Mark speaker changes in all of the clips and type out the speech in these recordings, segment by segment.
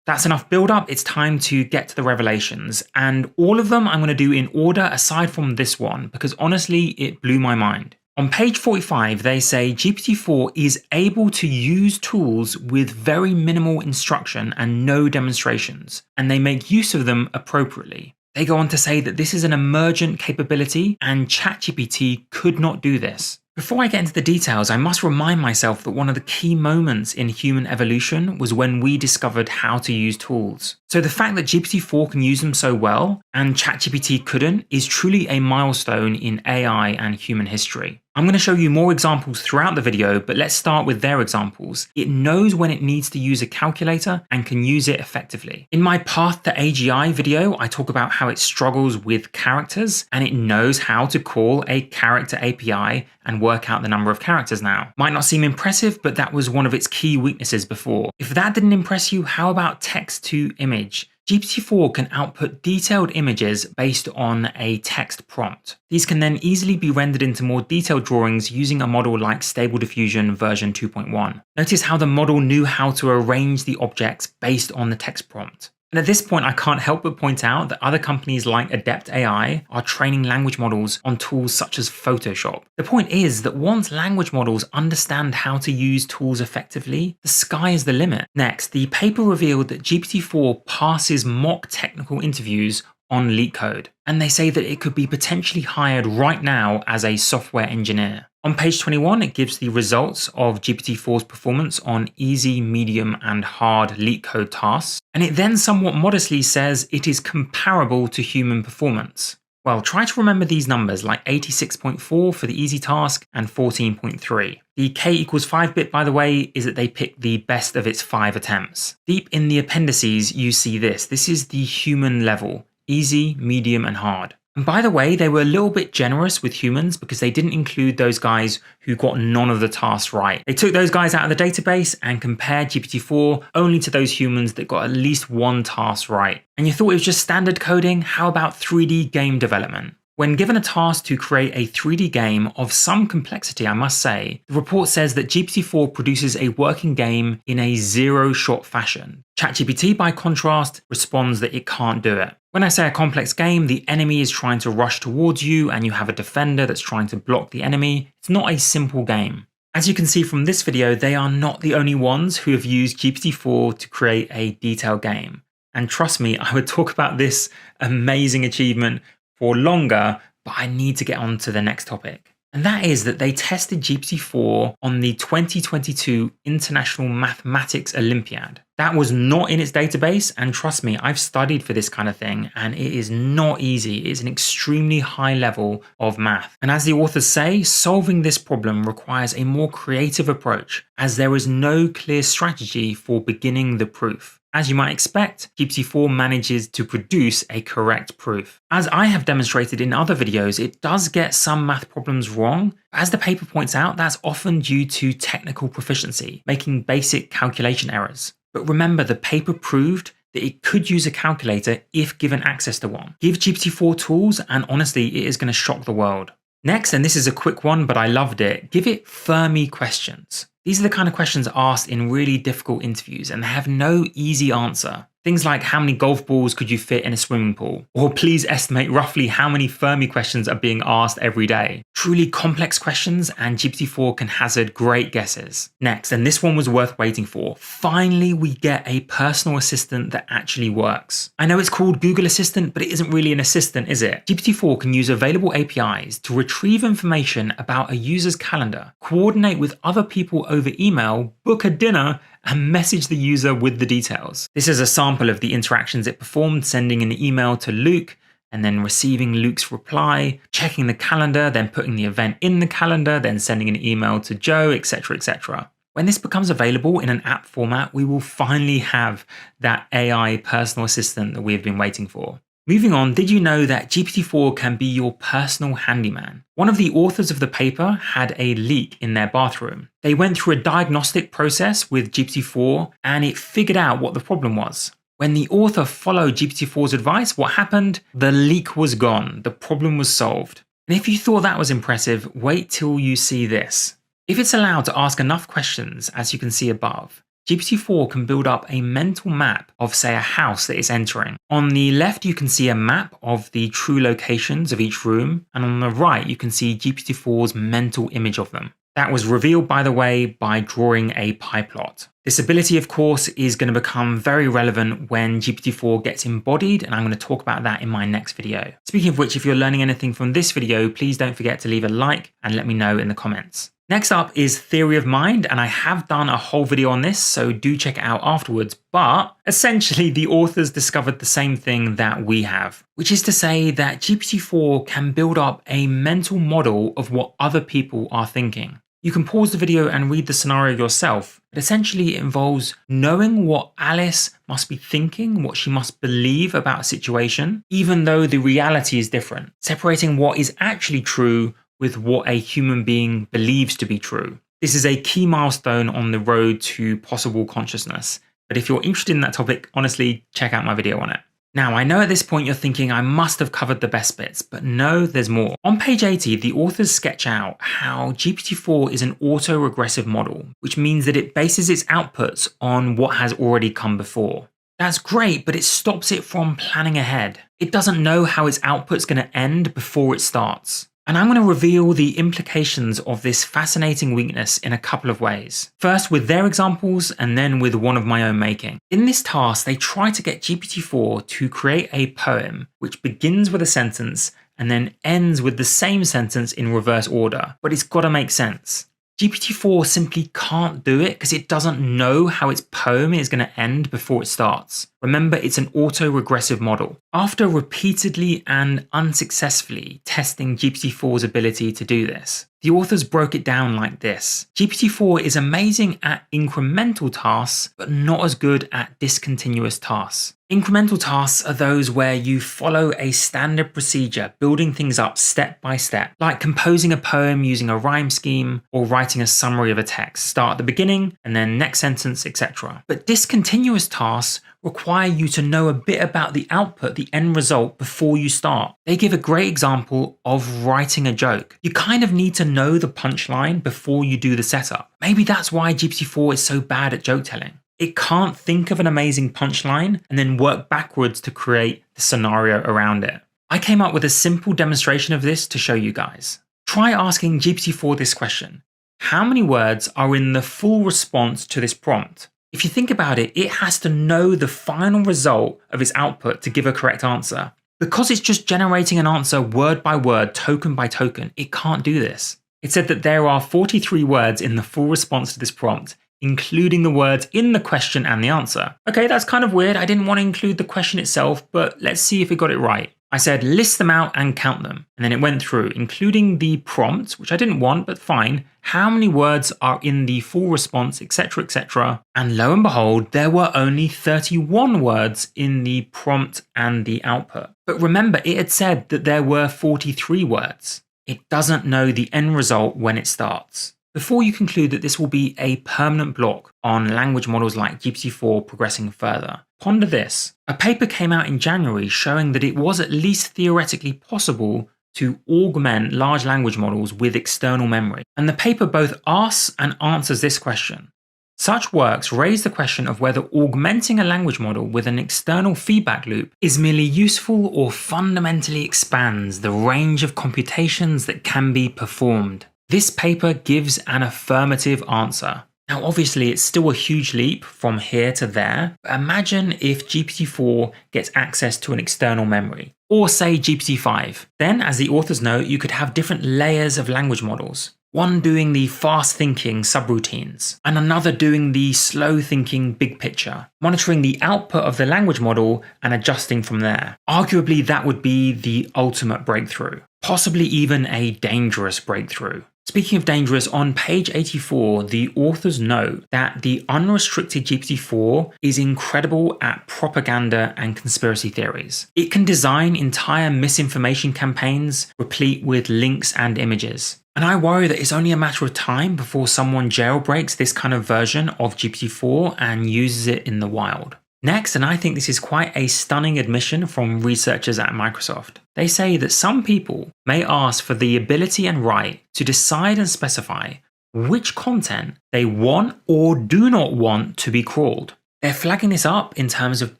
Speaker 1: That's enough build up. It's time to get to the revelations. And all of them I'm going to do in order aside from this one, because honestly, it blew my mind. On page 45, they say GPT-4 is able to use tools with very minimal instruction and no demonstrations, and they make use of them appropriately. They go on to say that this is an emergent capability and ChatGPT could not do this. Before I get into the details, I must remind myself that one of the key moments in human evolution was when we discovered how to use tools. So the fact that GPT-4 can use them so well and ChatGPT couldn't is truly a milestone in AI and human history. I'm going to show you more examples throughout the video, but let's start with their examples. It knows when it needs to use a calculator and can use it effectively. In my Path to AGI video, I talk about how it struggles with characters and it knows how to call a character API and work out the number of characters now. Might not seem impressive, but that was one of its key weaknesses before. If that didn't impress you, how about text to image? GPT-4 can output detailed images based on a text prompt. These can then easily be rendered into more detailed drawings using a model like Stable Diffusion version 2.1. Notice how the model knew how to arrange the objects based on the text prompt. And at this point, I can't help but point out that other companies like Adept AI are training language models on tools such as Photoshop. The point is that once language models understand how to use tools effectively, the sky is the limit. Next, the paper revealed that GPT-4 passes mock technical interviews on LeetCode, and they say that it could be potentially hired right now as a software engineer. On page 21, it gives the results of GPT-4's performance on easy, medium, and hard LeetCode tasks, and it then somewhat modestly says it is comparable to human performance. Well, try to remember these numbers, like 86.4 for the easy task and 14.3. The k equals 5 bit, by the way, is that they picked the best of its 5 attempts. Deep in the appendices, you see this. This is the human level. Easy, medium, and hard. And by the way, they were a little bit generous with humans because they didn't include those guys who got none of the tasks right. They took those guys out of the database and compared GPT-4 only to those humans that got at least one task right. And you thought it was just standard coding? How about 3D game development? When given a task to create a 3D game of some complexity, I must say, the report says that GPT-4 produces a working game in a zero-shot fashion. ChatGPT, by contrast, responds that it can't do it. When I say a complex game, the enemy is trying to rush towards you and you have a defender that's trying to block the enemy. It's not a simple game. As you can see from this video, they are not the only ones who have used GPT-4 to create a detailed game. And trust me, I would talk about this amazing achievement for longer, but I need to get on to the next topic. And that is that they tested GPT-4 on the 2022 International Mathematics Olympiad. That was not in its database, and trust me, I've studied for this kind of thing, and it is not easy. It's an extremely high level of math. And as the authors say, solving this problem requires a more creative approach, as there is no clear strategy for beginning the proof. As you might expect, GPT-4 manages to produce a correct proof. As I have demonstrated in other videos, it does get some math problems wrong. As the paper points out, that's often due to technical proficiency, making basic calculation errors. But remember, the paper proved that it could use a calculator if given access to one. Give GPT-4 tools, and honestly, it is going to shock the world. Next, and this is a quick one, but I loved it, give it Fermi questions. These are the kind of questions asked in really difficult interviews, and they have no easy answer. Things like, how many golf balls could you fit in a swimming pool? Or please estimate roughly how many Fermi questions are being asked every day. Truly complex questions, and GPT-4 can hazard great guesses. Next, and this one was worth waiting for, finally we get a personal assistant that actually works. I know it's called Google Assistant, but it isn't really an assistant, is it? GPT-4 can use available APIs to retrieve information about a user's calendar, coordinate with other people over email, book a dinner, and message the user with the details. This is a sample of the interactions it performed, sending an email to Luke and then receiving Luke's reply, checking the calendar, then putting the event in the calendar, then sending an email to Joe, etc., etc. When this becomes available in an app format, we will finally have that AI personal assistant that we have been waiting for. Moving on, did you know that GPT-4 can be your personal handyman? One of the authors of the paper had a leak in their bathroom. They went through a diagnostic process with GPT-4 and it figured out what the problem was. When the author followed GPT-4's advice, what happened? The leak was gone. The problem was solved. And if you thought that was impressive, wait till you see this. If it's allowed to ask enough questions, as you can see above, GPT-4 can build up a mental map of, say, a house that it's entering. On the left, you can see a map of the true locations of each room, and on the right, you can see GPT-4's mental image of them. That was revealed, by the way, by drawing a pie plot. This ability, of course, is going to become very relevant when GPT-4 gets embodied, and I'm going to talk about that in my next video. Speaking of which, if you're learning anything from this video, please don't forget to leave a like and let me know in the comments. Next up is theory of mind, and I have done a whole video on this, so do check it out afterwards. But essentially, the authors discovered the same thing that we have, which is to say that GPT-4 can build up a mental model of what other people are thinking. You can pause the video and read the scenario yourself, but essentially it involves knowing what Alice must be thinking, what she must believe about a situation, even though the reality is different, separating what is actually true with what a human being believes to be true. This is a key milestone on the road to possible consciousness, but if you're interested in that topic, honestly, check out my video on it. Now, I know at this point you're thinking I must have covered the best bits, but no, there's more. On page 80, the authors sketch out how GPT-4 is an auto-regressive model, which means that it bases its outputs on what has already come before. That's great, but it stops it from planning ahead. It doesn't know how its output's going to end before it starts. And I'm going to reveal the implications of this fascinating weakness in a couple of ways. First with their examples, and then with one of my own making. In this task, they try to get GPT-4 to create a poem which begins with a sentence and then ends with the same sentence in reverse order, but it's got to make sense. GPT-4 simply can't do it because it doesn't know how its poem is going to end before it starts. Remember, it's an auto-regressive model. After repeatedly and unsuccessfully testing GPT-4's ability to do this, the authors broke it down like this. GPT-4 is amazing at incremental tasks, but not as good at discontinuous tasks. Incremental tasks are those where you follow a standard procedure, building things up step by step, like composing a poem using a rhyme scheme or writing a summary of a text. Start at the beginning and then next sentence, etc. But discontinuous tasks require you to know a bit about the output, the end result, before you start. They give a great example of writing a joke. You kind of need to know the punchline before you do the setup. Maybe that's why GPT-4 is so bad at joke telling. It can't think of an amazing punchline and then work backwards to create the scenario around it. I came up with a simple demonstration of this to show you guys. Try asking GPT-4 this question. How many words are in the full response to this prompt? If you think about it, it has to know the final result of its output to give a correct answer. Because it's just generating an answer word by word, token by token, it can't do this. It said that there are 43 words in the full response to this prompt, including the words in the question and the answer. Okay, that's kind of weird. I didn't want to include the question itself, but let's see if it got it right. I said list them out and count them, and then it went through, including the prompt, which I didn't want, but fine, how many words are in the full response, etc, etc. And lo and behold, there were only 31 words in the prompt and the output. But remember, it had said that there were 43 words. It doesn't know the end result when it starts. Before you conclude that this will be a permanent block on language models like GPT-4 progressing further, ponder this. A paper came out in January showing that it was at least theoretically possible to augment large language models with external memory. And the paper both asks and answers this question. Such works raise the question of whether augmenting a language model with an external feedback loop is merely useful or fundamentally expands the range of computations that can be performed. This paper gives an affirmative answer. Now, obviously, it's still a huge leap from here to there, but imagine if GPT-4 gets access to an external memory, or say GPT-5. Then, as the authors note, you could have different layers of language models. One doing the fast-thinking subroutines, and another doing the slow-thinking big picture, monitoring the output of the language model and adjusting from there. Arguably, that would be the ultimate breakthrough, possibly even a dangerous breakthrough. Speaking of dangerous, on page 84, the authors note that the unrestricted GPT-4 is incredible at propaganda and conspiracy theories. It can design entire misinformation campaigns replete with links and images. And I worry that it's only a matter of time before someone jailbreaks this kind of version of GPT-4 and uses it in the wild. Next, and I think this is quite a stunning admission from researchers at Microsoft, they say that some people may ask for the ability and right to decide and specify which content they want or do not want to be crawled. They're flagging this up in terms of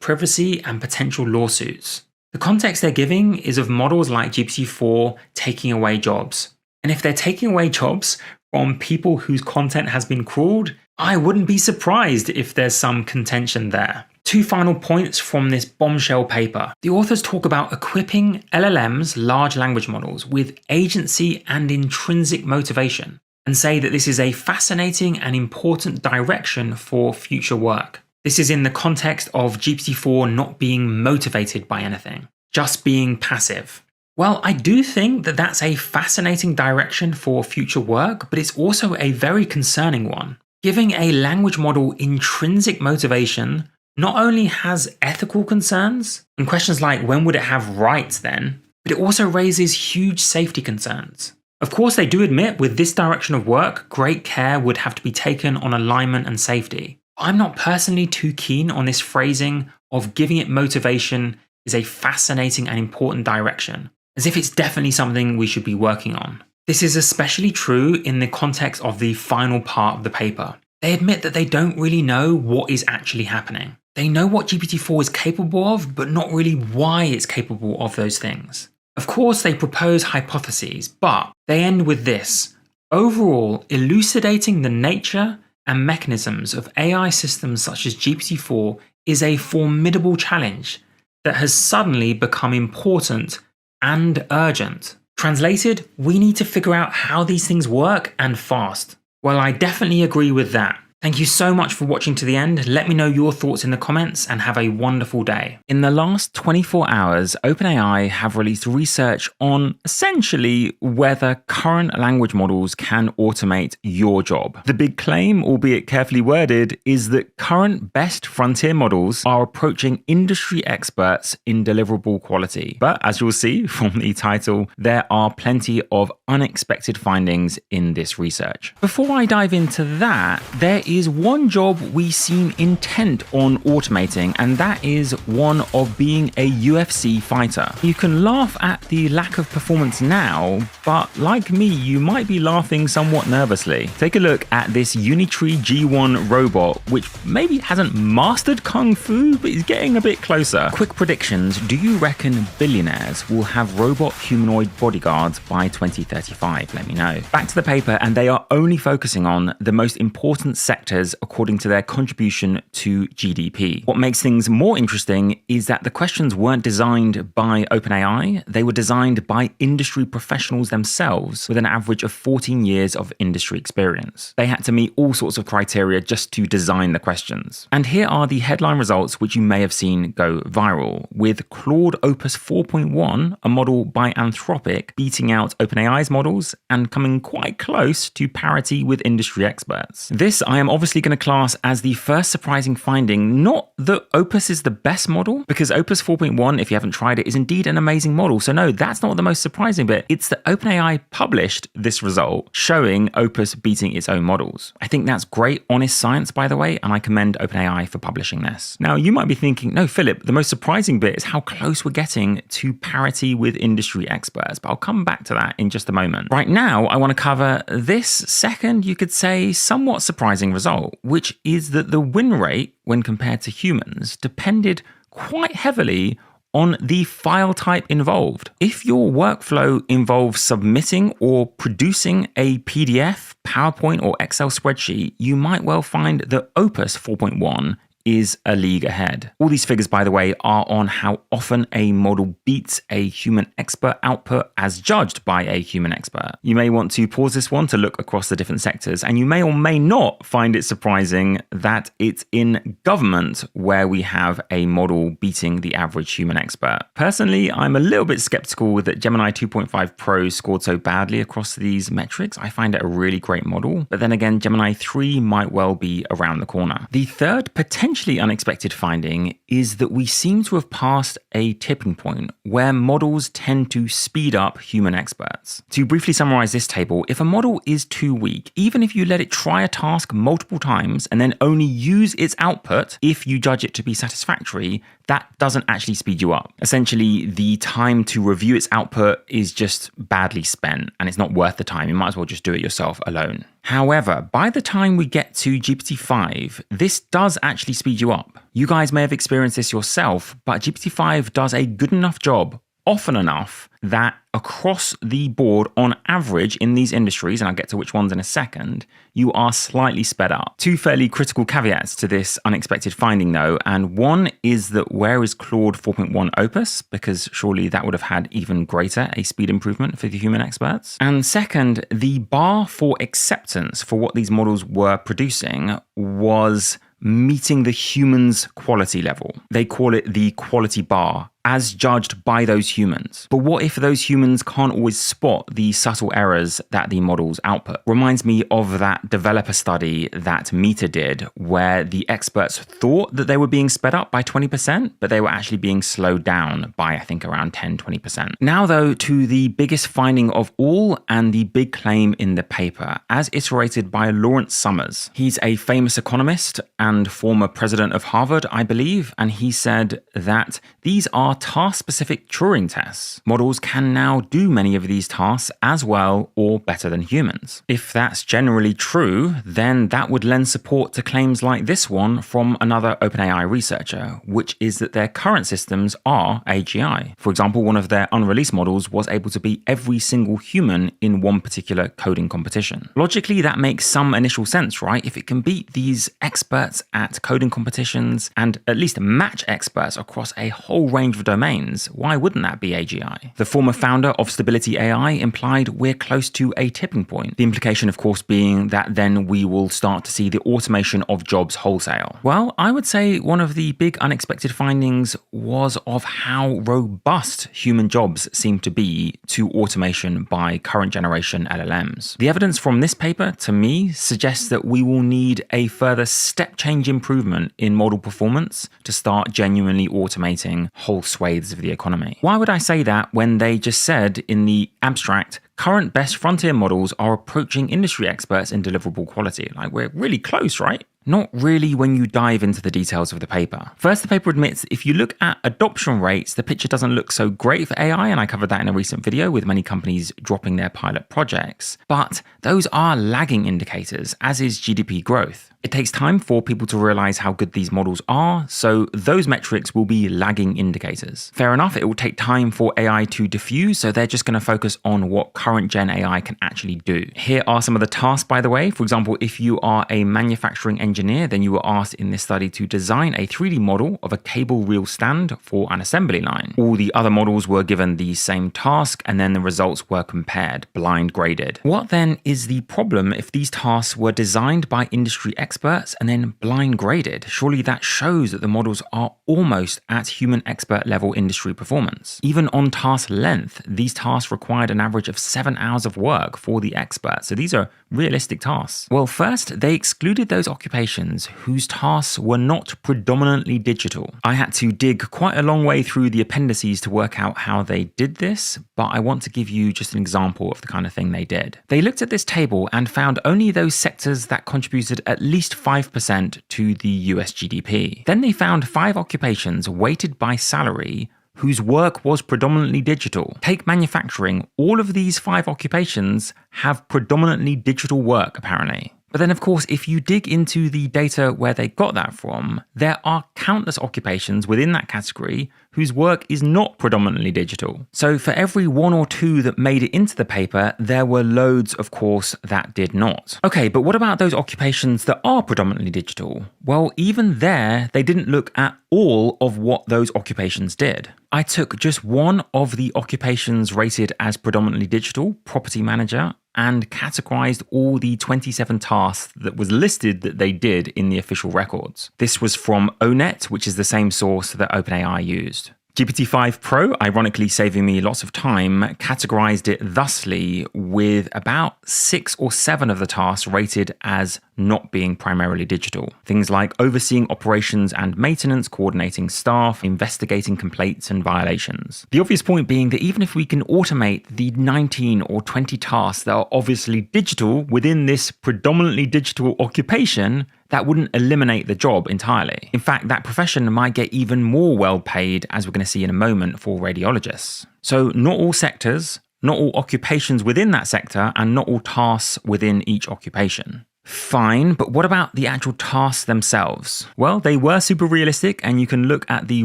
Speaker 1: privacy and potential lawsuits. The context they're giving is of models like GPT-4 taking away jobs. And if they're taking away jobs from people whose content has been crawled, I wouldn't be surprised if there's some contention there. 2 final points from this Bombshell paper. The authors talk about equipping LLMs, large language models, with agency and intrinsic motivation, and say that this is a fascinating and important direction for future work. This is in the context of GPT-4 not being motivated by anything, just being passive. Well, I do think that that's a fascinating direction for future work, but it's also a very concerning one. Giving a language model intrinsic motivation not only has ethical concerns, and questions like when would it have rights then, but it also raises huge safety concerns. Of course, they do admit with this direction of work, great care would have to be taken on alignment and safety. I'm not personally too keen on this phrasing of giving it motivation is a fascinating and important direction, as if it's definitely something we should be working on. This is especially true in the context of the final part of the paper. They admit that they don't really know what is actually happening. They know what GPT-4 is capable of, but not really why it's capable of those things. Of course, they propose hypotheses, but they end with this. Overall, elucidating the nature and mechanisms of AI systems such as GPT-4 is a formidable challenge that has suddenly become important and urgent. Translated, we need to figure out how these things work and fast. Well, I definitely agree with that. Thank you so much for watching to the end. Let me know your thoughts in the comments and have a wonderful day. In the last 24 hours, OpenAI have released research on essentially whether current language models can automate your job. The big claim, albeit carefully worded, is that current best frontier models are approaching industry experts in deliverable quality. But as you'll see from the title, there are plenty of unexpected findings in this research. Before I dive into that, there is one job we seem intent on automating, and that is one of being a UFC fighter. You can laugh at the lack of performance now, but like me, you might be laughing somewhat nervously. Take a look at this Unitree G1 robot, which maybe hasn't mastered Kung Fu, but is getting a bit closer. Quick predictions. Do you reckon billionaires will have robot humanoid bodyguards by 2035? Let me know. Back to the paper, and they are only focusing on the most important sectors according to their contribution to GDP. What makes things more interesting is that the questions weren't designed by OpenAI, they were designed by industry professionals themselves with an average of 14 years of industry experience. They had to meet all sorts of criteria just to design the questions. And here are the headline results which you may have seen go viral, with Claude Opus 4.1, a model by Anthropic, beating out OpenAI's models and coming quite close to parity with industry experts. This I am obviously going to class as the first surprising finding, not that Opus is the best model, because Opus 4.1, if you haven't tried it, is indeed an amazing model. So no, that's not the most surprising bit. It's that OpenAI published this result showing Opus beating its own models. I think that's great, honest science, by the way, and I commend OpenAI for publishing this. Now, you might be thinking, no, Philip, the most surprising bit is how close we're getting to parity with industry experts, but I'll come back to that in just a moment. Right now, I want to cover this second, you could say, somewhat surprising result, which is that the win rate when compared to humans depended quite heavily on the file type involved. If your workflow involves submitting or producing a PDF, PowerPoint, or Excel spreadsheet, you might well find that Opus 4.1 is a league ahead. All these figures, by the way, are on how often a model beats a human expert output as judged by a human expert. You may want to pause this one to look across the different sectors, and you may or may not find it surprising that it's in government where we have a model beating the average human expert. Personally, I'm a little bit skeptical that Gemini 2.5 Pro scored so badly across these metrics. I find it a really great model, but then again, Gemini 3 might well be around the corner. The third potentially unexpected finding is that we seem to have passed a tipping point where models tend to speed up human experts. To briefly summarize this table, if a model is too weak, even if you let it try a task multiple times and then only use its output if you judge it to be satisfactory, that doesn't actually speed you up. Essentially, the time to review its output is just badly spent and it's not worth the time. You might as well just do it yourself alone. However, by the time we get to GPT-5, this does actually speed you up. You guys may have experienced this yourself, but GPT-5 does a good enough job, often enough, that across the board, on average in these industries, and I'll get to which ones in a second, you are slightly sped up. Two fairly critical caveats to this unexpected finding though, and one is that where is Claude 4.1 Opus? Because surely that would have had even greater a speed improvement for the human experts. And second, the bar for acceptance for what these models were producing was meeting the human's quality level. They call it the quality bar, as judged by those humans. But what if those humans can't always spot the subtle errors that the models output? Reminds me of that developer study that Meta did, where the experts thought that they were being sped up by 20%, but they were actually being slowed down by, I think, around 10-20%. Now, though, to the biggest finding of all and the big claim in the paper, as iterated by Lawrence Summers. He's a famous economist and former president of Harvard, I believe, and he said that these are task-specific Turing tests. Models can now do many of these tasks as well or better than humans. If that's generally true, then that would lend support to claims like this one from another OpenAI researcher, which is that their current systems are AGI. For example, one of their unreleased models was able to beat every single human in one particular coding competition. Logically, that makes some initial sense, right? If it can beat these experts at coding competitions and at least match experts across a whole range of domains, why wouldn't that be AGI? The former founder of Stability AI implied we're close to a tipping point. The implication, of course, being that then we will start to see the automation of jobs wholesale. Well, I would say one of the big unexpected findings was of how robust human jobs seem to be to automation by current generation LLMs. The evidence from this paper, to me, suggests that we will need a further step change improvement in model performance to start genuinely automating whole swathes of the economy. Why would I say that when they just said in the abstract, current best frontier models are approaching industry experts in deliverable quality? Like, we're really close, right? Not really when you dive into the details of the paper. First, the paper admits if you look at adoption rates, the picture doesn't look so great for AI, and I covered that in a recent video with many companies dropping their pilot projects. But those are lagging indicators, as is GDP growth. It takes time for people to realize how good these models are, so those metrics will be lagging indicators. Fair enough, it will take time for AI to diffuse, so they're just going to focus on what current gen AI can actually do. Here are some of the tasks, by the way. For example, if you are a manufacturing engineer, then you were asked in this study to design a 3D model of a cable reel stand for an assembly line. All the other models were given the same task, and then the results were compared, blind graded. What then is the problem if these tasks were designed by industry experts and then blind graded? Surely that shows that the models are almost at human expert level industry performance. Even on task length, these tasks required an average of 7 hours of work for the expert. So these are realistic tasks. Well, first, they excluded those occupations whose tasks were not predominantly digital. I had to dig quite a long way through the appendices to work out how they did this, but I want to give you just an example of the kind of thing they did. They looked at this table and found only those sectors that contributed at least 5% to the US GDP. Then they found 5 occupations weighted by salary whose work was predominantly digital. Take manufacturing. All of these 5 occupations have predominantly digital work, apparently. But then, of course, if you dig into the data where they got that from, there are countless occupations within that category whose work is not predominantly digital. So for every 1 or 2 that made it into the paper, there were loads, of course, that did not. Okay, but what about those occupations that are predominantly digital? Well, even there, they didn't look at all of what those occupations did. I took just one of the occupations rated as predominantly digital, property manager, and categorized all the 27 tasks that was listed that they did in the official records. This was from ONET, which is the same source that OpenAI used. GPT-5 Pro, ironically saving me lots of time, categorized it thusly, with about 6 or 7 of the tasks rated as not being primarily digital. Things like overseeing operations and maintenance, coordinating staff, investigating complaints and violations. The obvious point being that even if we can automate the 19 or 20 tasks that are obviously digital within this predominantly digital occupation, that wouldn't eliminate the job entirely. In fact, that profession might get even more well paid, as we're going to see in a moment, for radiologists. So not all sectors, not all occupations within that sector, and not all tasks within each occupation. Fine, but what about the actual tasks themselves? Well, they were super realistic, and you can look at the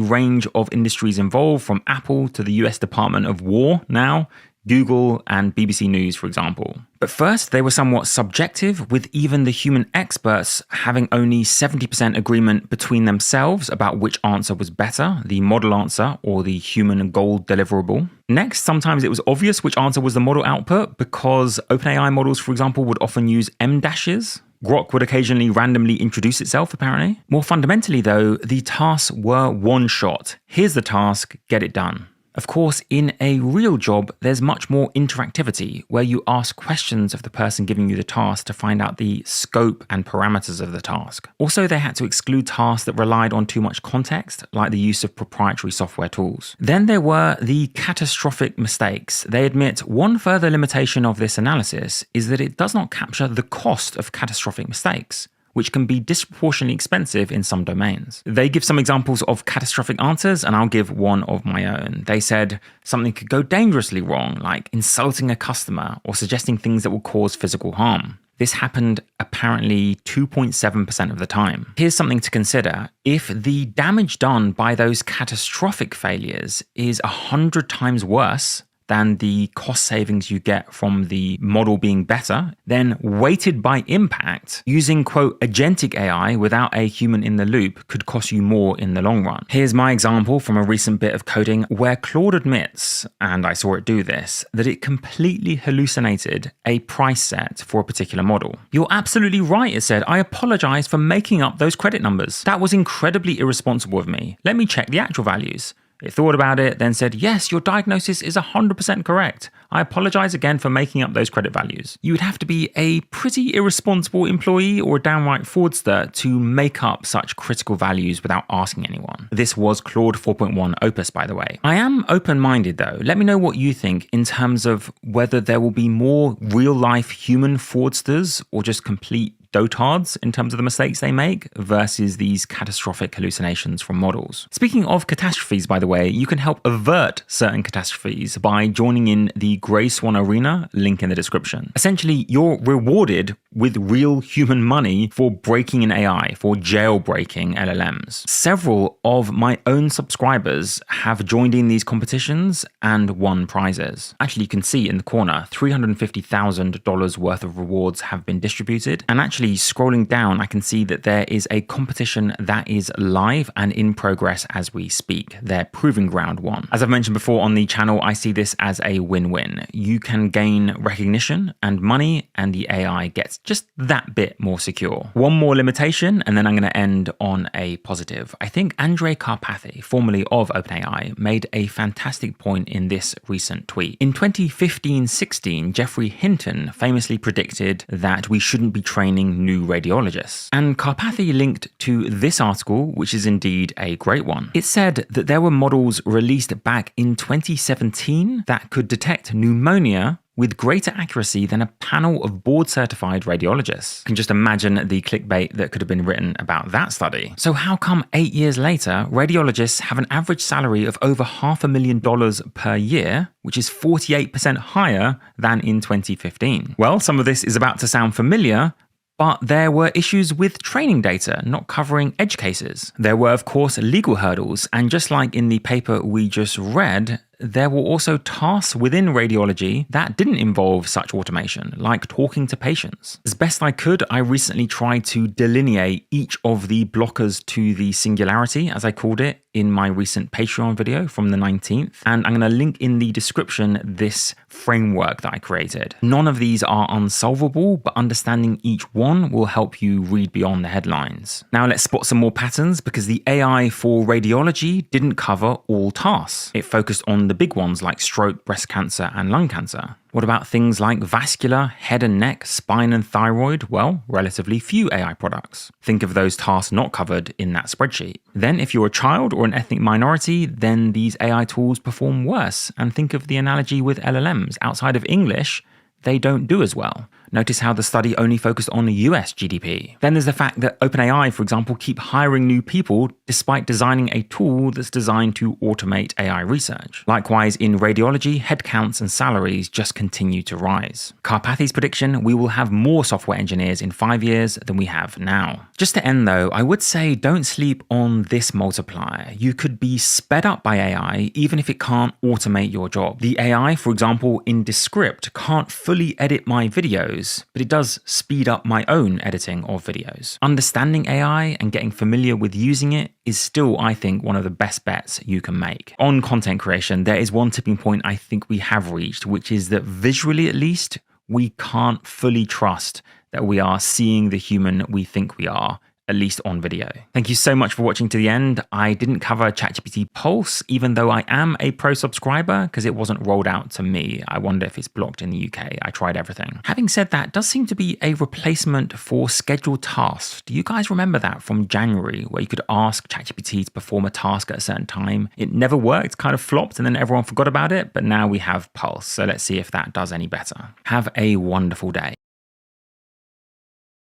Speaker 1: range of industries involved, from Apple to the US Department of War now, Google and BBC News, for example. But first, they were somewhat subjective, with even the human experts having only 70% agreement between themselves about which answer was better, the model answer or the human goal deliverable. Next, sometimes it was obvious which answer was the model output, because OpenAI models, for example, would often use M dashes. Grok would occasionally randomly introduce itself, apparently. More fundamentally, though, the tasks were one shot. Here's the task, get it done. Of course, in a real job, there's much more interactivity, where you ask questions of the person giving you the task to find out the scope and parameters of the task. Also, they had to exclude tasks that relied on too much context, like the use of proprietary software tools. Then there were the catastrophic mistakes. They admit one further limitation of this analysis is that it does not capture the cost of catastrophic mistakes, which can be disproportionately expensive in some domains. They give some examples of catastrophic answers, and I'll give one of my own. They said something could go dangerously wrong, like insulting a customer or suggesting things that will cause physical harm. This happened apparently 2.7% of the time. Here's something to consider. If the damage done by those catastrophic failures is 100 times worse than the cost savings you get from the model being better, then weighted by impact, using quote agentic AI without a human in the loop could cost you more in the long run. Here's my example from a recent bit of coding where Claude admits, and I saw it do this, that it completely hallucinated a price set for a particular model. You're absolutely right, it said. I apologize for making up those credit numbers. That was incredibly irresponsible of me. Let me check the actual values. It thought about it, then said, yes, your diagnosis is 100% correct. I apologize again for making up those credit values. You would have to be a pretty irresponsible employee or a downright fraudster to make up such critical values without asking anyone. This was Claude 4.1 Opus, by the way. I am open-minded though. Let me know what you think in terms of whether there will be more real-life human fraudsters or just complete dotards in terms of the mistakes they make versus these catastrophic hallucinations from models. Speaking of catastrophes, by the way, you can help avert certain catastrophes by joining in the Grey Swan Arena, link in the description. Essentially, you're rewarded with real human money for breaking an AI, for jailbreaking LLMs. Several of my own subscribers have joined in these competitions and won prizes. Actually, you can see in the corner, $350,000 worth of rewards have been distributed. And actually, scrolling down, I can see that there is a competition that is live and in progress as we speak. Their Proving Ground one. As I've mentioned before on the channel, I see this as a win-win. You can gain recognition and money, and the AI gets just that bit more secure. One more limitation, and then I'm going to end on a positive. I think Andrej Karpathy, formerly of OpenAI, made a fantastic point in this recent tweet. In 2015-16, Geoffrey Hinton famously predicted that we shouldn't be training new radiologists. And Karpathy linked to this article, which is indeed a great one. It said that there were models released back in 2017 that could detect pneumonia with greater accuracy than a panel of board-certified radiologists. You can just imagine the clickbait that could have been written about that study. So how come 8 years later, radiologists have an average salary of over $500,000 per year, which is 48% higher than in 2015? Well, some of this is about to sound familiar, but there were issues with training data not covering edge cases. There were, of course, legal hurdles, and just like in the paper we just read, there were also tasks within radiology that didn't involve such automation, like talking to patients. As best I could, I recently tried to delineate each of the blockers to the singularity, as I called it, in my recent Patreon video from the 19th, and I'm going to link in the description this framework that I created. None of these are unsolvable, but understanding each one will help you read beyond the headlines. Now let's spot some more patterns, because the AI for radiology didn't cover all tasks. It focused on the big ones like stroke, breast cancer, and lung cancer. What about things like vascular, head and neck, spine and thyroid? Well, relatively few AI products. Think of those tasks not covered in that spreadsheet. Then if you're a child or an ethnic minority, then these AI tools perform worse. And think of the analogy with LLMs. Outside of English, they don't do as well. Notice how the study only focused on US GDP. Then there's the fact that OpenAI, for example, keep hiring new people despite designing a tool that's designed to automate AI research. Likewise, in radiology, headcounts and salaries just continue to rise. Karpathy's prediction, we will have more software engineers in 5 years than we have now. Just to end though, I would say don't sleep on this multiplier. You could be sped up by AI even if it can't automate your job. The AI, for example, in Descript can't fully edit my videos, but it does speed up my own editing of videos. Understanding AI and getting familiar with using it is still, I think, one of the best bets you can make. On content creation, there is one tipping point I think we have reached, which is that visually at least, we can't fully trust that we are seeing the human we think we are, at least on video. Thank you so much for watching to the end. I didn't cover ChatGPT Pulse, even though I am a pro subscriber, because it wasn't rolled out to me. I wonder if it's blocked in the UK. I tried everything. Having said that, it does seem to be a replacement for scheduled tasks. Do you guys remember that from January, where you could ask ChatGPT to perform a task at a certain time? It never worked, kind of flopped, and then everyone forgot about it, but now we have Pulse. So let's see if that does any better. Have a wonderful day.